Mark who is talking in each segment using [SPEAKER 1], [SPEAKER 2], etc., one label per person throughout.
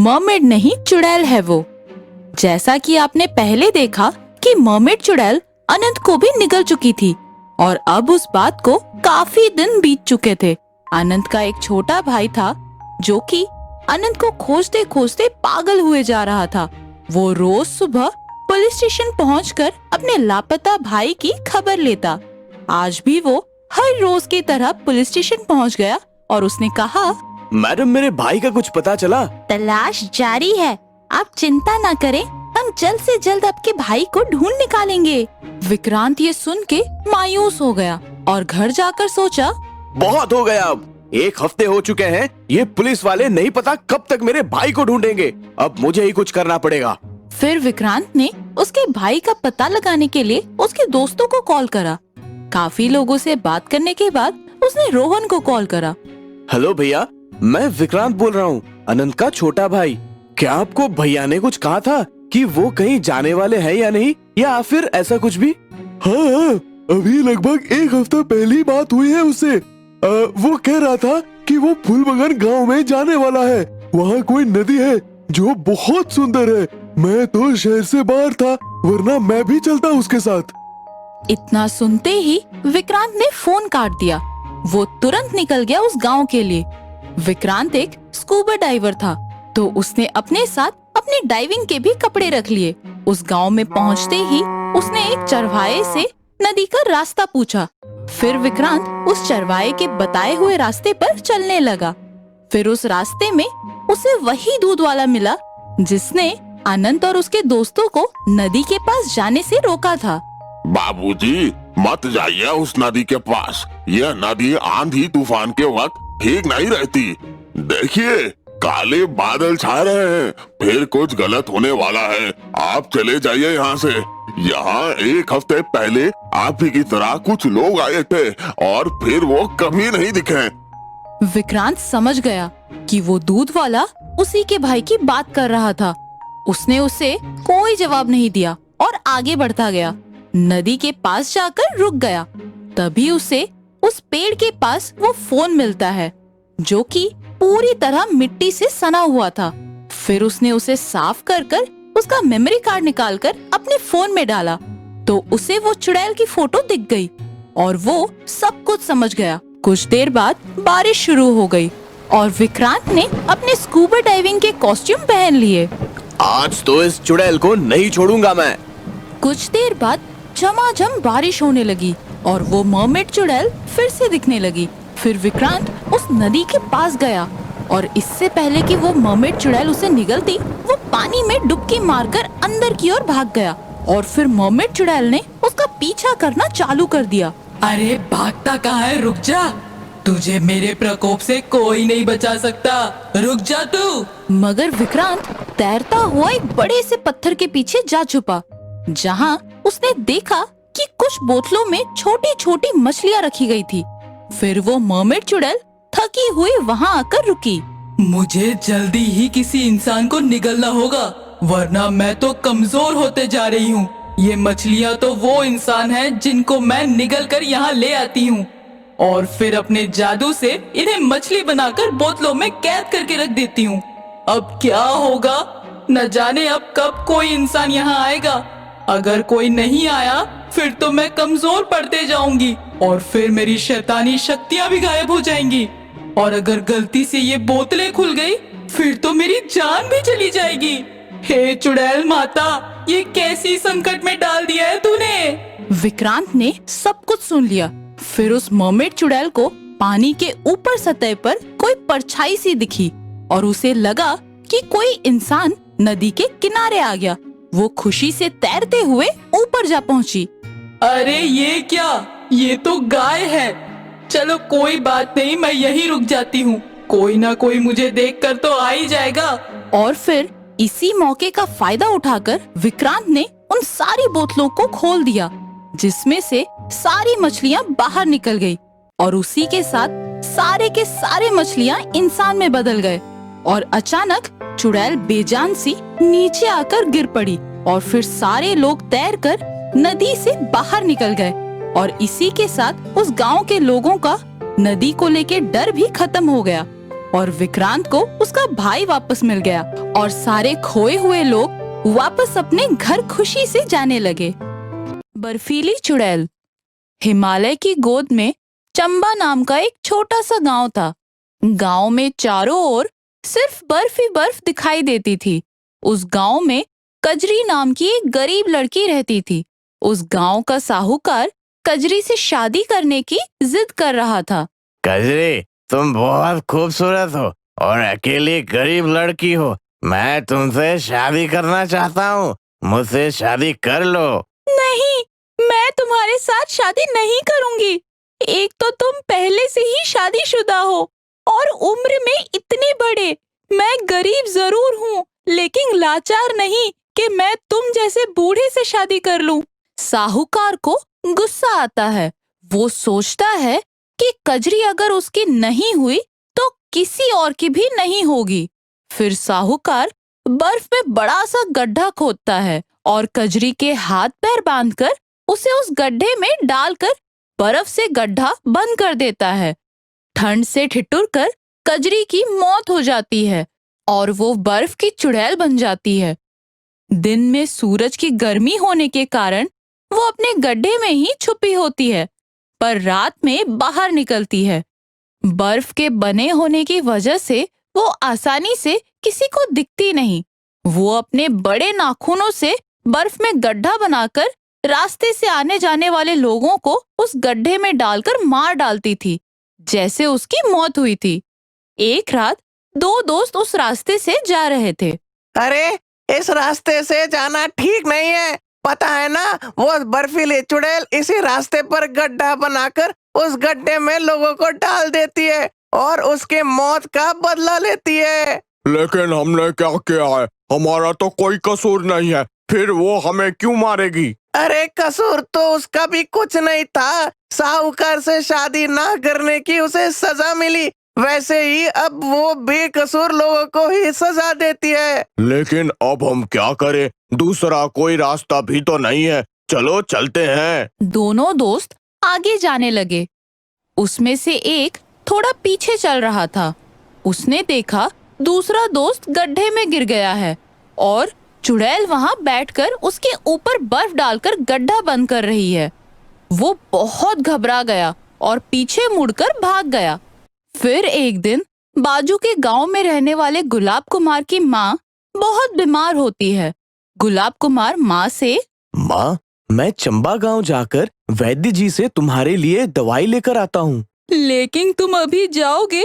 [SPEAKER 1] Mermaid नहीं चुड़ैल है वो। जैसा कि आपने पहले देखा कि मरमेड चुड़ैल अनंत को भी निगल चुकी थी और अब उस बात को काफी दिन बीत चुके थे। अनंत का एक छोटा भाई था जो कि अनंत को खोजते खोजते पागल हुए जा रहा था। वो रोज सुबह पुलिस स्टेशन पहुंचकर अपने लापता भाई की खबर लेता। आज भी वो हर रोज की तरह पुलिस स्टेशन पहुंच गया और उसने कहा,
[SPEAKER 2] मैडम मेरे भाई का कुछ पता चला?
[SPEAKER 1] तलाश जारी है, आप चिंता न करें, हम जल्द से जल्द आपके भाई को ढूंढ निकालेंगे। विक्रांत ये सुन के मायूस हो गया और घर जाकर सोचा,
[SPEAKER 2] बहुत हो गया, अब 1 हफ्ते हो चुके हैं, ये पुलिस वाले नहीं पता कब तक मेरे भाई को ढूंढेंगे। अब मुझे ही कुछ करना पड़ेगा।
[SPEAKER 1] फिर विक्रांत ने उसके भाई का पता लगाने के लिए उसके दोस्तों को कॉल करा। काफी लोगों से बात करने के बाद उसने रोहन को कॉल करा।
[SPEAKER 2] हेलो भैया, मैं विक्रांत बोल रहा हूँ, अनंत का छोटा भाई। क्या आपको भैया ने कुछ कहा था कि वो कहीं जाने वाले हैं या नहीं, या फिर ऐसा कुछ भी?
[SPEAKER 3] हाँ, अभी लगभग 1 हफ्ता पहली बात हुई है उससे। वो कह रहा था कि वो फूलबगन गांव में जाने वाला है। वहाँ कोई नदी है जो बहुत सुंदर है। मैं तो शहर से बाहर था, वरना मैं भी चलता उसके साथ।
[SPEAKER 1] इतना सुनते ही विक्रांत ने फोन काट दिया। वो तुरंत निकल गया उस गांव के लिए। विक्रांत एक स्कूबा डाइवर था, तो उसने अपने साथ अपने डाइविंग के भी कपड़े रख लिए। उस गांव में पहुंचते ही उसने एक चरवाहे से नदी का रास्ता पूछा। फिर विक्रांत उस चरवाहे के बताए हुए रास्ते पर चलने लगा। फिर उस रास्ते में उसे वही दूध वाला मिला जिसने अनंत और उसके दोस्तों को नदी के पास जाने से रोका था।
[SPEAKER 4] बाबूजी, मत जाइए उस नदी के पास। यह नदी आंधी तूफान के वक्त ठीक नहीं रहती। देखिए, काले बादल छा रहे हैं, फिर कुछ गलत होने वाला है। आप चले जाइए यहाँ से। यहाँ 1 हफ्ते पहले आप ही की तरह कुछ लोग आए थे और फिर वो कभी नहीं दिखे।
[SPEAKER 1] विक्रांत समझ गया कि वो दूध वाला उसी के भाई की बात कर रहा था। उसने उसे कोई जवाब नहीं दिया और आगे बढ़ता गया। नदी के पास जाकर रुक गया। तभी उसे उस पेड़ के पास वो फोन मिलता है जो कि पूरी तरह मिट्टी से सना हुआ था। फिर उसने उसे साफ कर कर उसका मेमोरी कार्ड निकालकर अपने फोन में डाला तो उसे वो चुड़ैल की फोटो दिख गई और वो सब कुछ समझ गया। कुछ देर बाद बारिश शुरू हो गई और विक्रांत ने अपने स्कूबा डाइविंग के कॉस्ट्यूम पहन लिए।
[SPEAKER 2] आज तो इस चुड़ैल को नहीं छोड़ूंगा मैं।
[SPEAKER 1] कुछ देर बाद झमाझम बारिश होने लगी और वो मरमेड चुड़ैल फिर से दिखने लगी। फिर विक्रांत उस नदी के पास गया और इससे पहले कि वो मरमेड चुड़ैल उसे निगलती, वो पानी में डुबकी मारकर अंदर की ओर भाग गया और फिर मरमेड चुड़ैल ने उसका पीछा करना चालू कर दिया।
[SPEAKER 5] अरे भागता कहाँ है, रुक जा, तुझे मेरे प्रकोप से कोई नहीं बचा सकता, रुक जा तू।
[SPEAKER 1] मगर विक्रांत तैरता हुआ एक बड़े से पत्थर के पीछे जा छुपा, जहाँ उसने देखा कि कुछ बोतलों में छोटी छोटी मछलियाँ रखी गई थी। फिर वो मरमेड चुड़ैल थकी हुई वहाँ आकर रुकी।
[SPEAKER 5] मुझे जल्दी ही किसी इंसान को निगलना होगा, वरना मैं तो कमजोर होते जा रही हूँ। ये मछलियाँ तो वो इंसान हैं जिनको मैं निगल कर यहाँ ले आती हूँ और फिर अपने जादू से इन्हें मछली बनाकर बोतलों में कैद करके रख देती हूँ। अब क्या होगा न जाने, अब कब कोई इंसान यहाँ आएगा। अगर कोई नहीं आया फिर तो मैं कमजोर पड़ते जाऊंगी और फिर मेरी शैतानी शक्तियाँ भी गायब हो जाएंगी। और अगर गलती से ये बोतलें खुल गई फिर तो मेरी जान भी चली जाएगी। हे चुड़ैल माता, ये कैसी संकट में डाल दिया है तूने।
[SPEAKER 1] विक्रांत ने सब कुछ सुन लिया। फिर उस मरमेड चुड़ैल को पानी के ऊपर सतह पर कोई परछाई सी दिखी और उसे लगा कि कोई इंसान नदी के किनारे आ गया। वो खुशी से तैरते हुए ऊपर जा पहुंची।
[SPEAKER 5] अरे ये क्या, ये तो गाय है। चलो कोई बात नहीं, मैं यहीं रुक जाती हूँ, कोई ना कोई मुझे देखकर तो आ ही जाएगा।
[SPEAKER 1] और फिर इसी मौके का फायदा उठाकर विक्रांत ने उन सारी बोतलों को खोल दिया, जिसमें से सारी मछलियाँ बाहर निकल गई और उसी के साथ सारे के सारे मछलियाँ इंसान में बदल गए। और अचानक चुड़ैल बेजान सी नीचे आकर गिर पड़ी और फिर सारे लोग तैरकर नदी से बाहर निकल गए और इसी के साथ उस गांव के लोगों का नदी को लेके डर भी खत्म हो गया। और विक्रांत को उसका भाई वापस मिल गया और सारे खोए हुए लोग वापस अपने घर खुशी से जाने लगे। बर्फीली चुड़ैल। हिमालय की गोद में चंबा नाम का एक छोटा सा गांव था। गांव में चारों ओर सिर्फ बर्फ ही बर्फ दिखाई देती थी। उस गांव में कजरी नाम की एक गरीब लड़की रहती थी। उस गांव का साहूकार कजरी से शादी करने की जिद कर रहा था।
[SPEAKER 2] कजरी, तुम बहुत खूबसूरत हो और अकेली गरीब लड़की हो। मैं तुमसे शादी करना चाहता हूँ, मुझसे शादी कर लो।
[SPEAKER 1] नहीं, मैं तुम्हारे साथ शादी नहीं करूंगी। एक तो तुम पहले से ही शादीशुदा हो और उम्र में इतने बड़े। मैं गरीब जरूर हूँ, लेकिन लाचार नहीं कि मैं तुम जैसे बूढ़े से शादी कर लूं। साहूकार को गुस्सा आता है। वो सोचता है कि कजरी अगर उसकी नहीं हुई तो किसी और की भी नहीं होगी। फिर साहूकार बर्फ में बड़ा सा गड्ढा खोदता है और कजरी के हाथ पैर बांधकर उसे उस गड्ढे में डालकर बर्फ से गड्ढा बंद कर देता है। ठंड से ठिठुरकर कजरी की मौत हो जाती है और वो बर्फ की चुड़ैल बन जाती है। दिन में सूरज की गर्मी होने के कारण वो अपने गड्ढे में ही छुपी होती है, पर रात में बाहर निकलती है। बर्फ के बने होने की वजह से वो आसानी से किसी को दिखती नहीं। वो अपने बड़े नाखूनों से बर्फ में गड्ढा बनाकर रास्ते से आने जाने वाले लोगों को उस गड्ढे में डालकर मार डालती थी, जैसे उसकी मौत हुई थी। एक रात दो दोस्त उस रास्ते से जा रहे थे।
[SPEAKER 2] अरे, इस रास्ते से जाना ठीक नहीं है। पता है ना, वो बर्फीली चुड़ैल इसी रास्ते पर गड्ढा बनाकर उस गड्ढे में लोगों को डाल देती है और उसके मौत का बदला लेती है।
[SPEAKER 4] लेकिन हमने क्या किया है? हमारा तो कोई कसूर नहीं है, फिर वो हमें क्यों मारेगी?
[SPEAKER 2] अरे, कसूर तो उसका भी कुछ नहीं था। साहूकार से शादी ना करने की उसे सजा मिली, वैसे ही अब वो बेकसूर लोगों को ही सजा देती है।
[SPEAKER 4] लेकिन अब हम क्या करें? दूसरा कोई रास्ता भी तो नहीं है। चलो चलते हैं।
[SPEAKER 1] दोनों दोस्त आगे जाने लगे। उसमें से एक थोड़ा पीछे चल रहा था। उसने देखा दूसरा दोस्त गड्ढे में गिर गया है और चुड़ैल वहां बैठकर उसके ऊपर बर्फ डालकर गड्ढा बंद कर रही है। वो बहुत घबरा गया और पीछे मुड़कर भाग गया। फिर एक दिन बाजू के गांव में रहने वाले गुलाब कुमार की माँ बहुत बीमार होती है। गुलाब कुमार माँ से,
[SPEAKER 2] माँ, मैं चंबा गांव जाकर वैद्य जी से तुम्हारे लिए दवाई लेकर आता हूँ।
[SPEAKER 5] लेकिन तुम अभी जाओगे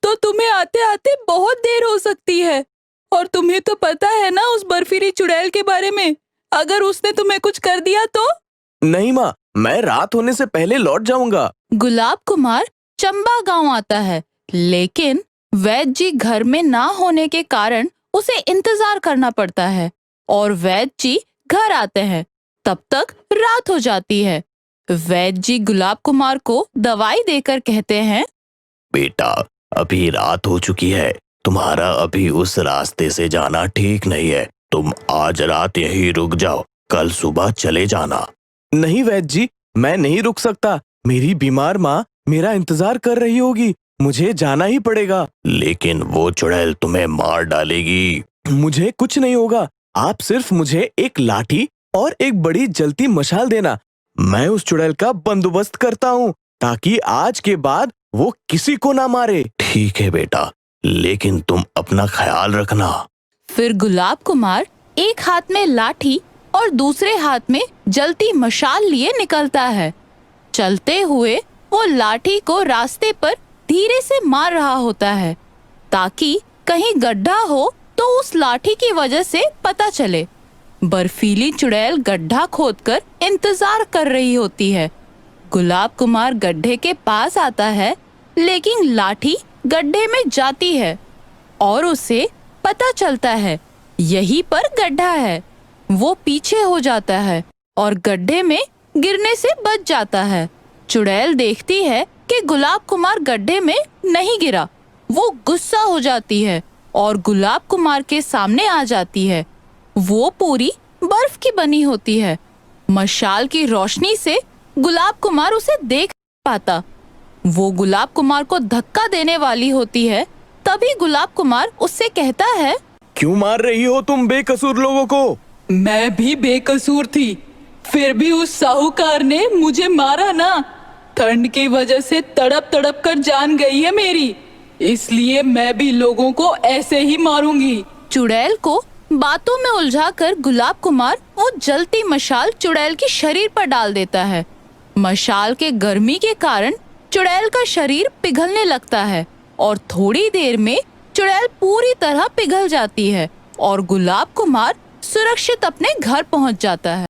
[SPEAKER 5] तो तुम्हें आते आते बहुत देर हो सकती है, और तुम्हें तो पता है ना उस बर्फीली चुड़ैल के बारे में। अगर उसने तुम्हें कुछ कर दिया तो?
[SPEAKER 2] नहीं माँ, मैं रात होने से पहले लौट जाऊंगा।
[SPEAKER 1] गुलाब कुमार चंबा गांव आता है, लेकिन वैद्य जी घर में ना होने के कारण उसे इंतजार करना पड़ता है और वैद्य जी घर आते हैं। तब तक रात हो जाती है। वैद्य जी गुलाब कुमार को दवाई देकर कहते हैं,
[SPEAKER 2] बेटा, अभी रात हो चुकी है। तुम्हारा अभी उस रास्ते से जाना ठीक नहीं है। तुम आज रात यहीं रुक जाओ, कल सुबह चले जाना। नहीं वैद्य जी, मैं नहीं रुक सकता। मेरी बीमार माँ मेरा इंतजार कर रही होगी। मुझे जाना ही पड़ेगा। लेकिन वो चुड़ैल तुम्हें मार डालेगी। मुझे कुछ नहीं होगा। आप सिर्फ मुझे एक लाठी और एक बड़ी जलती मशाल देना। मैं उस चुड़ैल का बंदोबस्त करता हूँ ताकि आज के बाद वो किसी को ना मारे। ठीक है बेटा, लेकिन तुम अपना ख्याल रखना।
[SPEAKER 1] फिर गुलाब कुमार एक हाथ में लाठी और दूसरे हाथ में जलती मशाल लिए निकलता है। चलते हुए वो लाठी को रास्ते पर धीरे से मार रहा होता है ताकि कहीं गड्ढा हो तो उस लाठी की वजह से पता चले। बर्फीली चुड़ैल गड्ढा खोदकर इंतजार कर रही होती है। गुलाब कुमार गड्ढे के पास आता है, लेकिन लाठी गड्ढे में जाती है और उसे पता चलता है यहीं पर गड्ढा है। वो पीछे हो जाता है और गड्ढे में गिरने से बच जाता है। चुड़ैल देखती है कि गुलाब कुमार गड्ढे में नहीं गिरा। वो गुस्सा हो जाती है और गुलाब कुमार के सामने आ जाती है। वो पूरी बर्फ की बनी होती है। मशाल की रोशनी से गुलाब कुमार उसे देख पाता। वो गुलाब कुमार को धक्का देने वाली होती है, तभी गुलाब कुमार उससे कहता है,
[SPEAKER 2] क्यों मार रही हो तुम बेकसूर लोगों को?
[SPEAKER 5] मैं भी बेकसूर थी, फिर भी उस साहूकार ने मुझे मारा ना। ठंड की वजह से तड़प तड़प कर जान गई है मेरी, इसलिए मैं भी लोगों को ऐसे ही मारूंगी।
[SPEAKER 1] चुड़ैल को बातों में उलझाकर गुलाब कुमार वो जलती मशाल चुड़ैल के शरीर पर डाल देता है। मशाल के गर्मी के कारण चुड़ैल का शरीर पिघलने लगता है और थोड़ी देर में चुड़ैल पूरी तरह पिघल जाती है और गुलाब कुमार सुरक्षित अपने घर पहुंच जाता है।